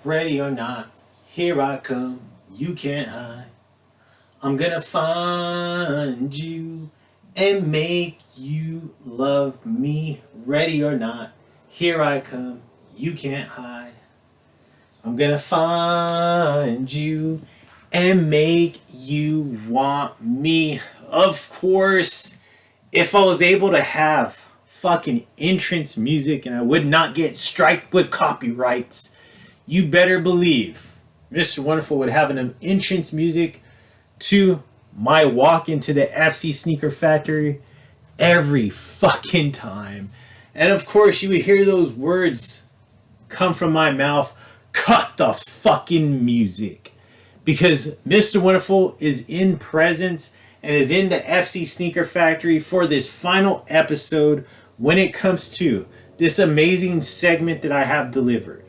Ready or not, here I come, you can't hide. I'm gonna find you and make you love me. Ready or not, here I come, you can't hide. I'm gonna find you and make you want me. Of course, if I was able to have fucking entrance music and I would not get striked with copyrights, you better believe Mr. Wonderful would have an entrance music to my walk into the FC Sneaker Factory every fucking time. And of course, you would hear those words come from my mouth: cut the fucking music. Because Mr. Wonderful is in presence and is in the FC Sneaker Factory for this final episode when it comes to this amazing segment that I have delivered.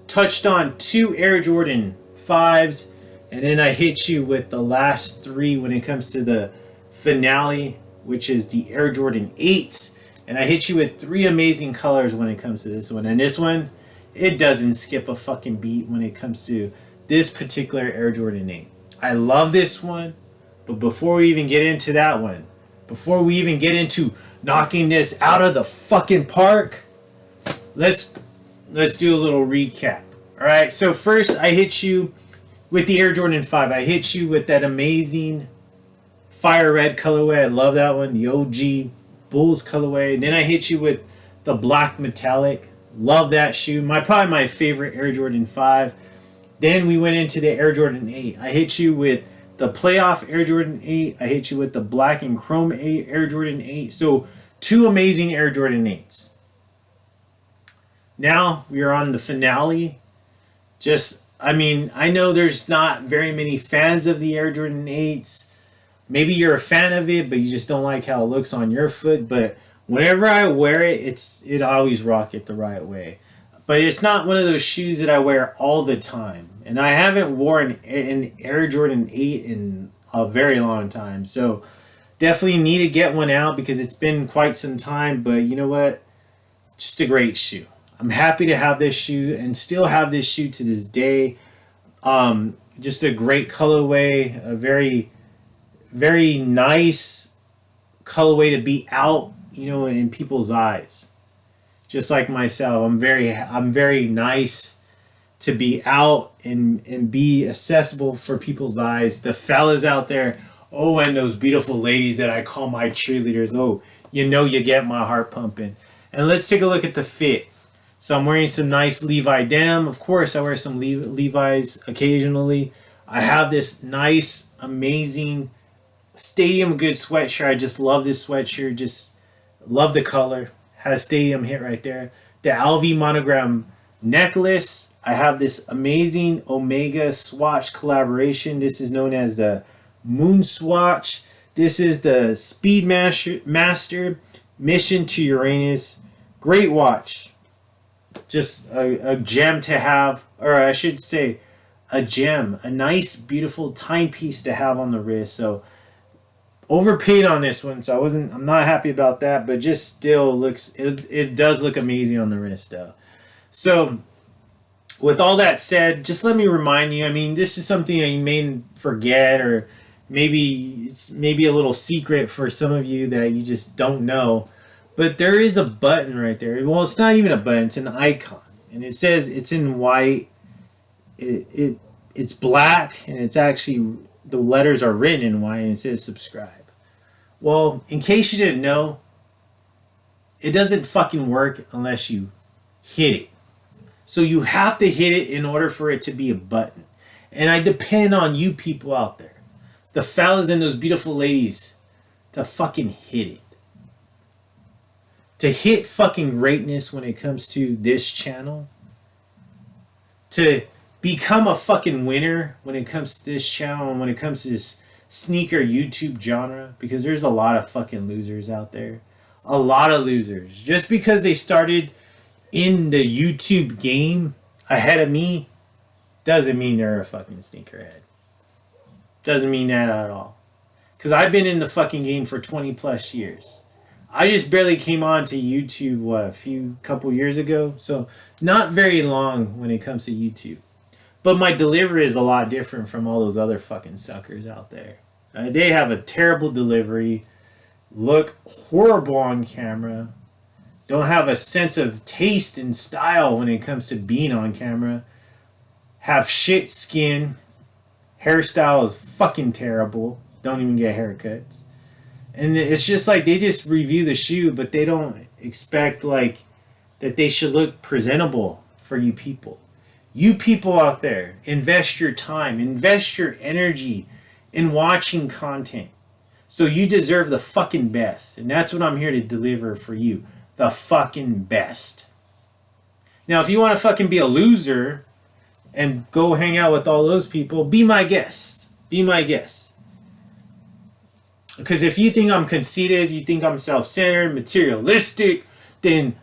Touched on 2 Air Jordan 5s, and then I hit you with the last 3 when it comes to the finale, which is the Air Jordan 8s. And I hit you with 3 amazing colors when it comes to this one. And this one, it doesn't skip a fucking beat when it comes to this particular Air Jordan 8. I love this one, but before we even get into that one, before we even get into knocking this out of the fucking park, let's do a little recap. Alright, so first I hit you with the Air Jordan 5. I hit you with that amazing fire red colorway. I love that one. The OG Bulls colorway. And then I hit you with the black metallic. Love that shoe. Probably my favorite Air Jordan 5. Then we went into the Air Jordan 8. I hit you with the playoff Air Jordan 8. I hit you with the black and chrome 8 Air Jordan 8. So 2 amazing Air Jordan 8s. Now we are on the finale. I know there's not very many fans of the Air Jordan 8s. Maybe you're a fan of it, but you just don't like how it looks on your foot. But whenever I wear it, it always rock it the right way. But it's not one of those shoes that I wear all the time. And I haven't worn an Air Jordan 8 in a very long time. So definitely need to get one out because it's been quite some time. But you know what? Just a great shoe. I'm happy to have this shoe and still have this shoe to this day. Just a great colorway, a very, very nice colorway to be out, in people's eyes. Just like myself, I'm very nice to be out and be accessible for people's eyes. The fellas out there, and those beautiful ladies that I call my cheerleaders, you get my heart pumping. And let's take a look at the fit. So I'm wearing some nice Levi denim. Of course, I wear some Levi's occasionally. I have this nice, amazing Stadium Good sweatshirt. I just love this sweatshirt. Just love the color. Has Stadium hit right there. The LV monogram necklace. I have this amazing Omega swatch collaboration. This is known as the Moon Swatch. This is the Speedmaster Mission to Uranus. Great watch. Just a gem to have, or I should say a gem, a nice beautiful timepiece to have on the wrist. So overpaid on this one, so I'm not happy about that, but just still looks, it does look amazing on the wrist though. So with all that said, just let me remind you, this is something that you may forget, or maybe it's a little secret for some of you that you just don't know. But there is a button right there. Well, it's not even a button. It's an icon. And it says it's in white. It's black. And it's actually, the letters are written in white. And it says subscribe. Well, in case you didn't know, it doesn't fucking work unless you hit it. So you have to hit it in order for it to be a button. And I depend on you people out there, the fellas and those beautiful ladies, to fucking hit it. To hit fucking greatness when it comes to this channel. To become a fucking winner when it comes to this channel and when it comes to this sneaker YouTube genre. Because there's a lot of fucking losers out there. A lot of losers. Just because they started in the YouTube game ahead of me doesn't mean they're a fucking sneakerhead. Doesn't mean that at all. Because I've been in the fucking game for 20 plus years. I just barely came on to YouTube, couple years ago. So Not very long when it comes to YouTube. But my delivery is a lot different from all those other fucking suckers out there. They have a terrible delivery, look horrible on camera, don't have a sense of taste and style when it comes to being on camera, have shit skin, hairstyle is fucking terrible, don't even get haircuts. And it's just like they just review the shoe, but they don't expect like that they should look presentable for you people. You people out there, invest your time, invest your energy in watching content. So you deserve the fucking best. And that's what I'm here to deliver for you. The fucking best. Now, if you want to fucking be a loser and go hang out with all those people, be my guest. Be my guest. Because if you think I'm conceited, you think I'm self-centered, materialistic, then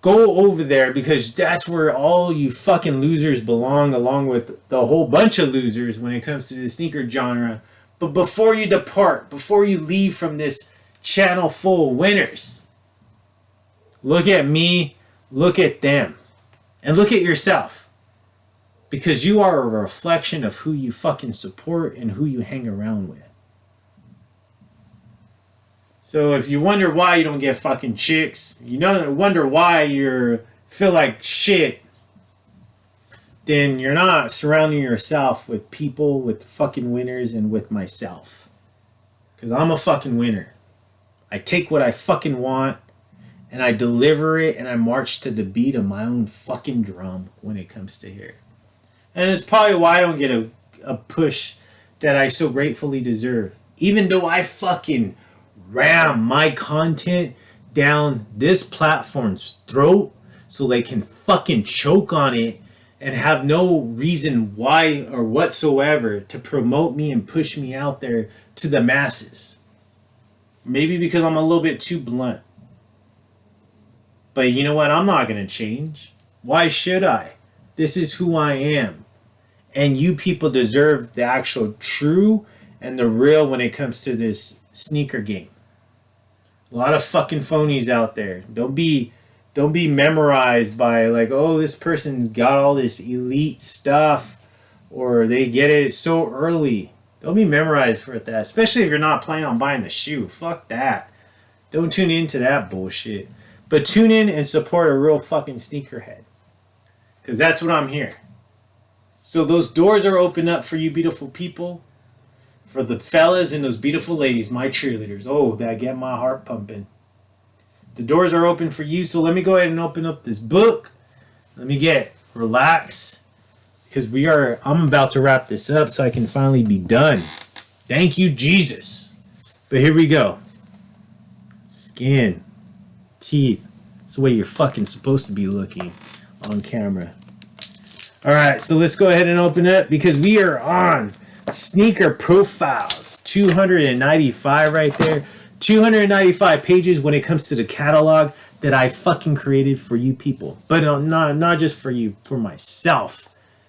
go over there, because that's where all you fucking losers belong, along with the whole bunch of losers when it comes to the sneaker genre. But before you depart, before you leave from this channel full of winners, look at me, look at them, and look at yourself. Because you are a reflection of who you fucking support and who you hang around with. So if you wonder why you don't get fucking chicks, wonder why you feel like shit, then you're not surrounding yourself with people, with fucking winners, and with myself. Because I'm a fucking winner. I take what I fucking want, and I deliver it, and I march to the beat of my own fucking drum when it comes to here. And it's probably why I don't get a push that I so gratefully deserve. Even though I fucking ram my content down this platform's throat so they can fucking choke on it and have no reason why or whatsoever to promote me and push me out there to the masses. Maybe because I'm a little bit too blunt. But you know what? I'm not going to change. Why should I? This is who I am. And you people deserve the actual true and the real when it comes to this sneaker game. A lot of fucking phonies out there. Don't be memorized by like, oh, this person's got all this elite stuff, or they get it so early. Don't be memorized for that, especially if you're not planning on buying the shoe. Fuck that. Don't tune into that bullshit. But tune in and support a real fucking sneakerhead. Because that's what I'm here. So those doors are open up for you beautiful people. For the fellas and those beautiful ladies, my cheerleaders. Oh, that get my heart pumping. The doors are open for you, so let me go ahead and open up this book. Let me relax. Because I'm about to wrap this up so I can finally be done. Thank you, Jesus. But here we go. Skin. Teeth. That's the way you're fucking supposed to be looking on camera. Alright, so let's go ahead and open it because we are on Sneaker Profiles. 295 right there. 295 pages when it comes to the catalog that I fucking created for you people. But not just for you, for myself.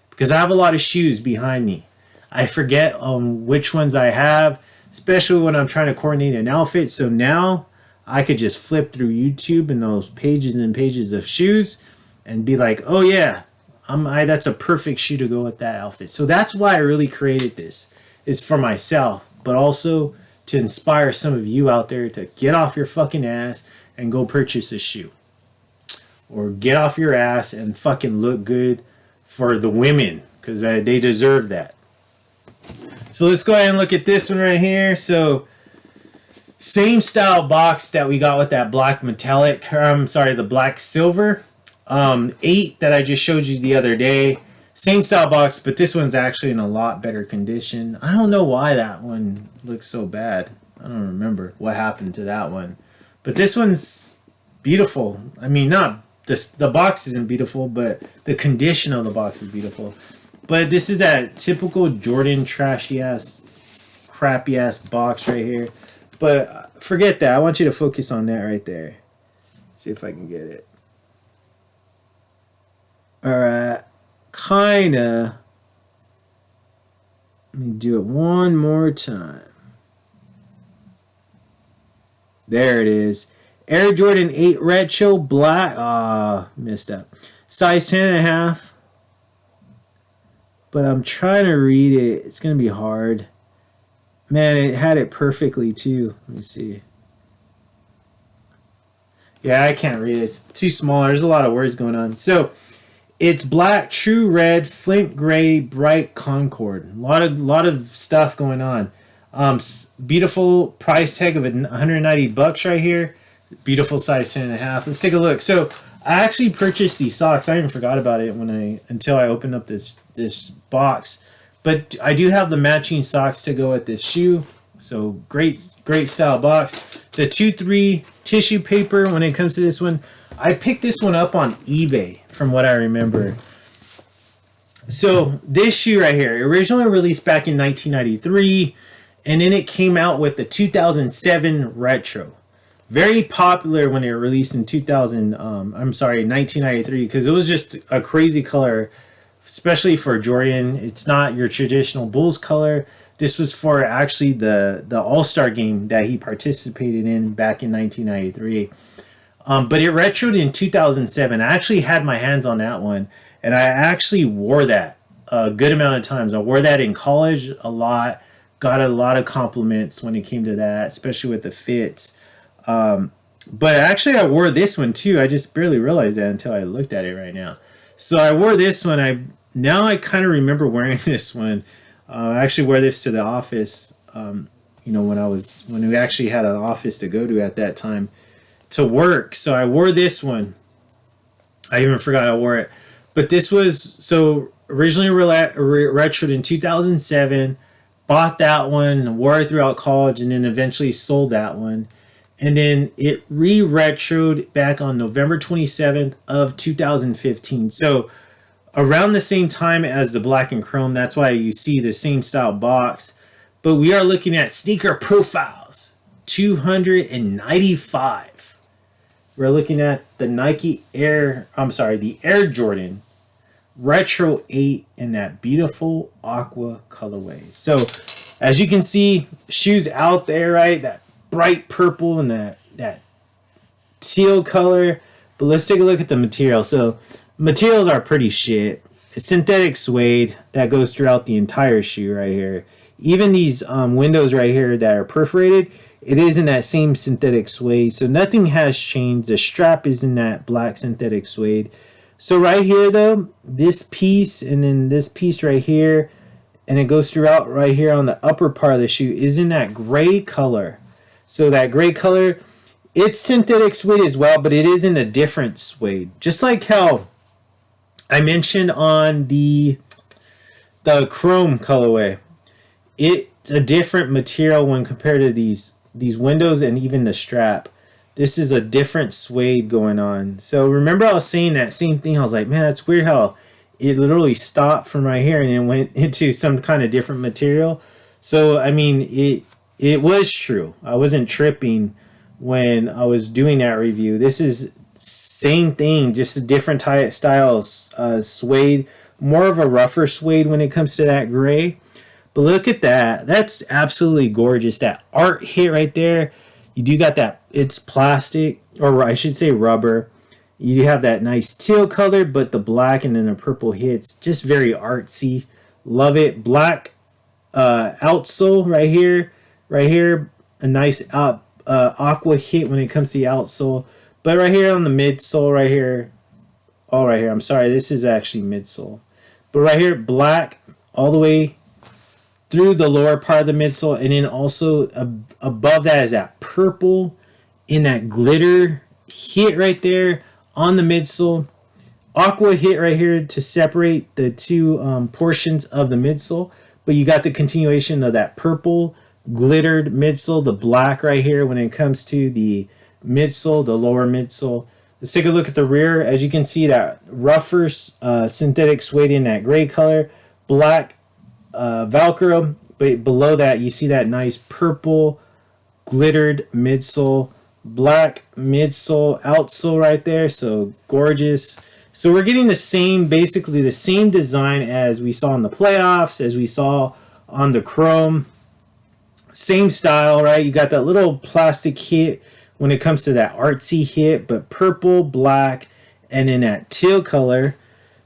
Because I have a lot of shoes behind me. I forget which ones I have, especially when I'm trying to coordinate an outfit. So now I could just flip through YouTube and those pages and pages of shoes and be like, oh yeah, that's a perfect shoe to go with that outfit. So that's why I really created this. It's for myself, but also to inspire some of you out there to get off your fucking ass and go purchase a shoe. Or get off your ass and fucking look good for the women, because they deserve that. So let's go ahead and look at this one right here. So same style box that we got with that black metallic, the black silver 8 that I just showed you the other day. Same style box, but this one's actually in a lot better condition. I don't know why that one looks so bad. I don't remember what happened to that one. But this one's beautiful. I mean, the box isn't beautiful, but the condition of the box is beautiful. But this is that typical Jordan trashy ass, crappy ass box right here. But forget that. I want you to focus on that right there. See if I can get it. Alright. Kinda. Let me do it one more time. There it is. Air Jordan 8 Retro Black. Messed up. Size 10.5. But I'm trying to read it. It's going to be hard. Man, it had it perfectly too. Let me see. Yeah, I can't read it. It's too small. There's a lot of words going on. So it's black, true red, flint gray, bright Concord. A lot of stuff going on. Beautiful price tag of $190 right here. Beautiful size 10.5. Let's take a look. So I actually purchased these socks. I even forgot about it until I opened up this box. But I do have the matching socks to go with this shoe. So great style box. The 2-3 tissue paper when it comes to this one. I picked this one up on eBay from what I remember. So this shoe right here, originally released back in 1993, and then it came out with the 2007 retro. Very popular when it released in 1993, because it was just a crazy color, especially for Jordan. It's not your traditional Bulls color. This was for actually the All-Star game that he participated in back in 1993. But it retroed in 2007. I actually had my hands on that one, and I actually wore that a good amount of times. I wore that in college a lot. Got a lot of compliments when it came to that, especially with the fits. But actually I wore this one too. I just barely realized that until I looked at it right now. So I wore this one. I kind of remember wearing this one. I actually wore this to the office, when we actually had an office to go to at that time to work. So I wore this one. I even forgot I wore it. But this was, so originally retroed in 2007, bought that one, wore it throughout college, and then eventually sold that one. And then it re-retroed back on November 27th of 2015. So around the same time as the black and chrome. That's why you see the same style box. But we are looking at sneaker profiles. 295. We're looking at the the Air Jordan Retro 8 in that beautiful aqua colorway. So as you can see, shoes out there, right? That bright purple and that teal color. But let's take a look at the material. So materials are pretty shit. It's synthetic suede that goes throughout the entire shoe right here. Even these windows right here that are perforated, it is in that same synthetic suede. So nothing has changed. The strap is in that black synthetic suede. So right here though, this piece and then this piece right here, and it goes throughout right here on the upper part of the shoe, is in that gray color. So that gray color, it's synthetic suede as well, but it is in a different suede. Just like how I mentioned on the chrome colorway. It's a different material when compared to these windows and even the strap. This is a different suede going on. So remember I was saying that same thing. I was like, man, that's weird how it literally stopped from right here and then went into some kind of different material. So, I mean, it was true. I wasn't tripping when I was doing that review. This is same thing, just a different style suede. More of a rougher suede when it comes to that gray. But look at that. That's absolutely gorgeous. That art hit right there. You do got that. It's plastic, or I should say rubber. You have that nice teal color, but the black and then the purple hits. Just very artsy. Love it. Black outsole right here. Right here. A nice aqua hit when it comes to the outsole. But right here on the midsole right here. Oh, right here. I'm sorry. This is actually midsole. But right here, black all the way through the lower part of the midsole, and then also above that is that purple in that glitter hit right there on the midsole. Aqua hit right here to separate the two portions of the midsole, but you got the continuation of that purple glittered midsole, the black right here when it comes to the midsole, the lower midsole. Let's take a look at the rear. As you can see, that rougher synthetic suede in that gray color, black Velcro, but below that you see that nice purple glittered midsole, black midsole, outsole right there. So gorgeous. So we're getting the same, basically the same design as we saw in the playoffs, as we saw on the chrome. Same style, right? You got that little plastic hit when it comes to that artsy hit, but purple, black, and in that teal color.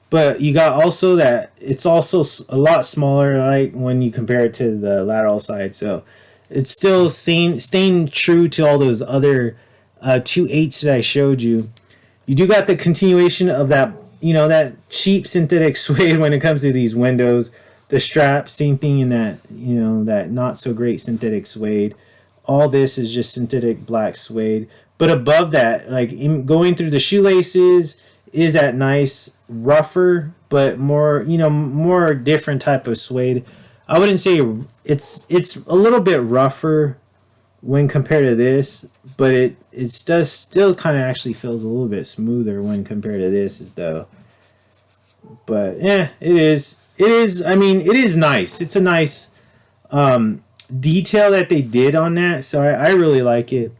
But you got also that it's also a lot smaller, like when you compare it to the lateral side. So it's still staying true to all those other 2.8s that I showed you. You do got the continuation of that, that cheap synthetic suede when it comes to these windows. The strap, same thing in that, that not so great synthetic suede. All this is just synthetic black suede. But above that, like going through the shoelaces, is that nice, rougher, but more, more different type of suede. I wouldn't say it's a little bit rougher when compared to this, but it does still kind of actually feels a little bit smoother when compared to this though. But yeah, it is. I mean, it is nice. It's a nice detail that they did on that, so I really like it.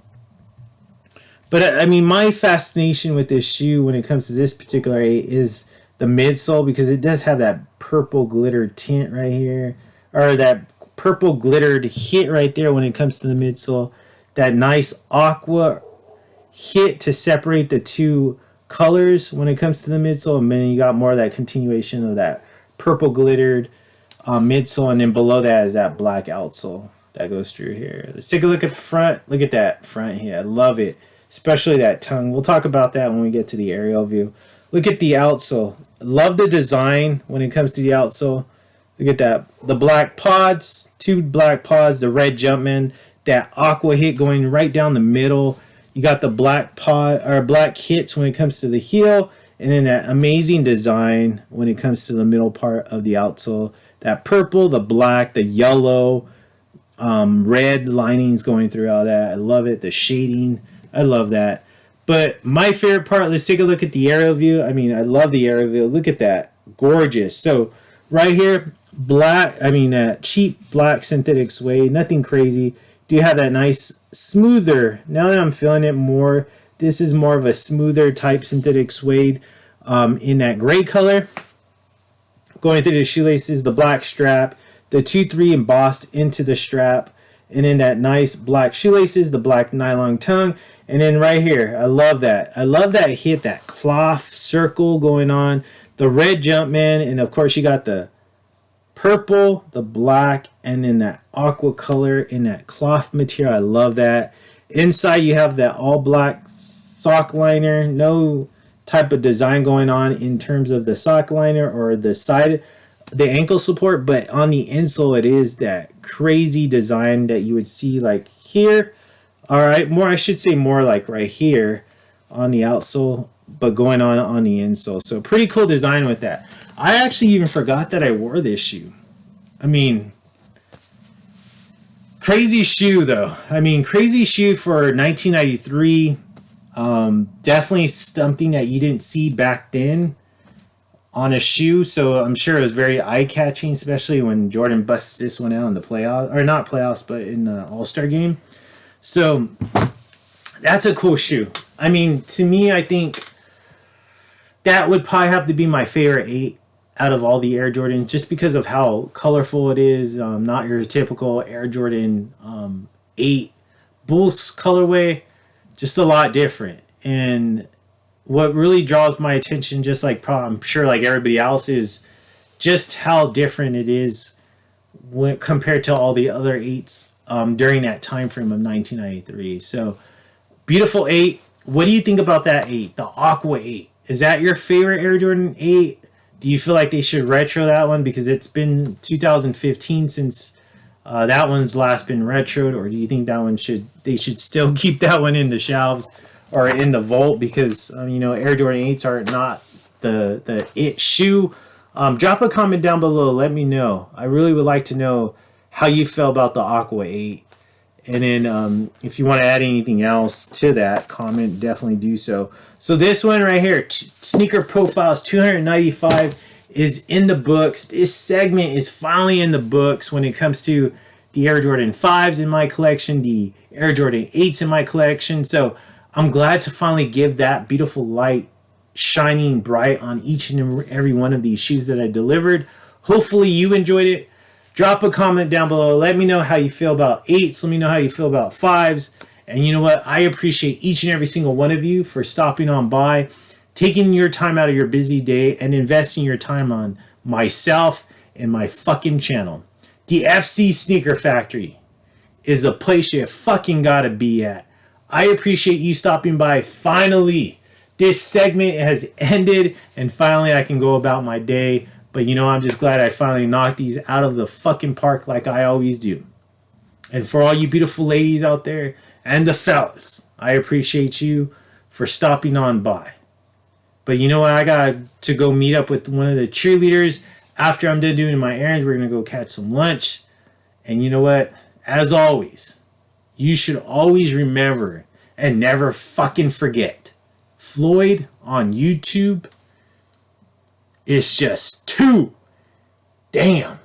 But I mean, my fascination with this shoe when it comes to this particular 8 is the midsole, because it does have that purple glitter tint right here, or that purple glittered hit right there when it comes to the midsole. That nice aqua hit to separate the two colors when it comes to the midsole, and then you got more of that continuation of that purple glittered midsole, and then below that is that black outsole that goes through here. Let's take a look at the front. Look at that front here. I love it. Especially that tongue. We'll talk about that when we get to the aerial view. Look at the outsole. Love the design when it comes to the outsole. Look at that. The black pods, 2 black pods, the red Jumpman, that aqua hit going right down the middle. You got the black pod or black hits when it comes to the heel, and then that amazing design when it comes to the middle part of the outsole. That purple, the black, the yellow, red linings going through all that. I love it. The shading. I love that. But my favorite part, let's take a look at the aerial view. I mean, I love the aerial view. Look at that. Gorgeous. So right here, black, cheap black synthetic suede. Nothing crazy. Do you have that nice smoother? Now that I'm feeling it more, this is more of a smoother type synthetic suede in that gray color. Going through the shoelaces, the black strap, the 2-3 embossed into the strap, and then that nice black shoelaces, the black nylon tongue. And then right here, I love that. I love that hit, that cloth circle going on. The red Jumpman, and of course you got the purple, the black, and then that aqua color in that cloth material. I love that. Inside you have that all black sock liner. No type of design going on in terms of the sock liner or the side, the ankle support, but on the insole it is that crazy design that you would see like here. All right, more, I should say more like right here on the outsole, but going on the insole. So pretty cool design with that. I actually even forgot that I wore this shoe. I mean, crazy shoe though. I mean, crazy shoe for 1993. Definitely something that you didn't see back then on a shoe. So I'm sure it was very eye-catching, especially when Jordan busts this one out in the playoffs, or not playoffs, but in the All-Star game. So that's a cool shoe. I mean, to me, I think that would probably have to be my favorite 8 out of all the Air Jordan, just because of how colorful it is. Not your typical Air Jordan 8 Bulls colorway, just a lot different. And what really draws my attention, just like I'm sure like everybody else, is just how different it is when compared to all the other 8s during that time frame of 1993. So beautiful 8. What do you think about that 8, the Aqua 8? Is that your favorite Air Jordan 8? Do you feel like they should retro that one because it's been 2015 since that one's last been retroed, or do you think that one they should still keep that one in the shelves or in the vault because Air Jordan 8s are not the it shoe? Drop a comment down below. Let me know. I really would like to know how you feel about the Aqua 8. And then if you want to add anything else to that comment, definitely do so. So this one right here, Sneaker Profiles 295, is in the books. This segment is finally in the books when it comes to the Air Jordan 5s in my collection, the Air Jordan 8s in my collection. So I'm glad to finally give that beautiful light shining bright on each and every one of these shoes that I delivered. Hopefully you enjoyed it. Drop a comment down below. Let me know how you feel about 8s. Let me know how you feel about 5s. And you know what? I appreciate each and every single one of you for stopping on by, taking your time out of your busy day and investing your time on myself and my fucking channel. The FC Sneaker Factory is the place you fucking gotta be at. I appreciate you stopping by. Finally, this segment has ended and finally I can go about my day. But you know, I'm just glad I finally knocked these out of the fucking park like I always do. And for all you beautiful ladies out there and the fellas, I appreciate you for stopping on by. But you know what? I got to go meet up with one of the cheerleaders. After I'm done doing my errands, we're going to go catch some lunch. And you know what? As always, you should always remember and never fucking forget. FLOYD on YouTube is just too damn